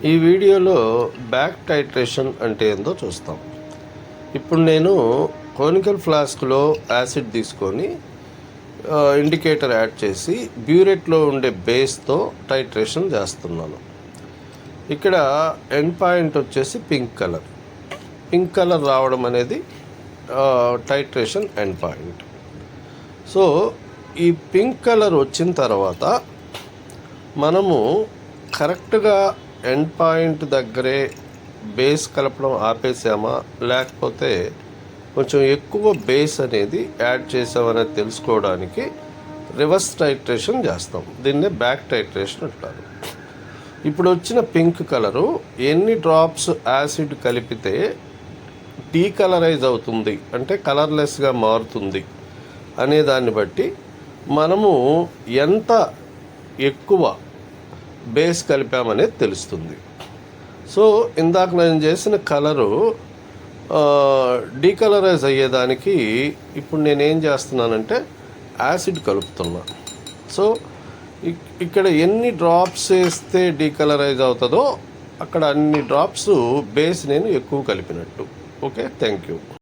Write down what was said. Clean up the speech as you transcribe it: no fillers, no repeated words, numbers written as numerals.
ఈ వీడియోలో back titration అంటే ఏందో చూస్తాం. ఇప్పుడు నేను కోనికల్ ఫ్లాస్క్లో యాసిడ్ తీసుకొని ఇండికేటర్ యాడ్ చేసి బ్యూరెట్లో ఉండే బేస్తో టైట్రేషన్ చేస్తున్నాను. ఇక్కడ ఎండ్ పాయింట్ వచ్చేసి పింక్ కలర్ రావడం అనేది టైట్రేషన్ ఎండ్ పాయింట్. సో ఈ పింక్ కలర్ వచ్చిన తర్వాత మనము కరెక్ట్గా ఎండ్ పాయింట్ దగ్గరే బేస్ కలపడం ఆపేసామా, లేకపోతే కొంచెం ఎక్కువ బేస్ అనేది యాడ్ చేసామనేది తెలుసుకోవడానికి రివర్స్ టైట్రేషన్ చేస్తాం. దీన్నే బ్యాక్ టైట్రేషన్ అంటారు. ఇప్పుడు వచ్చిన పింక్ కలరు ఎన్ని డ్రాప్స్ యాసిడ్ కలిపితే డీకలరైజ్ అవుతుంది, అంటే కలర్లెస్గా మారుతుంది అనే దాన్ని బట్టి మనము ఎంత ఎక్కువ బేస్ కలిపామనేది తెలుస్తుంది. సో ఇందాక నేను చేసిన కలరు డీకలరైజ్ అయ్యేదానికి ఇప్పుడు నేనేం చేస్తున్నానంటే యాసిడ్ కలుపుతున్నా. సో ఇక్కడ ఎన్ని డ్రాప్స్ వేస్తే డీకలరైజ్ అవుతుందో అక్కడ అన్ని డ్రాప్స్ బేస్ నేను ఎక్కువ కలిపినట్టు. Okay, thank you.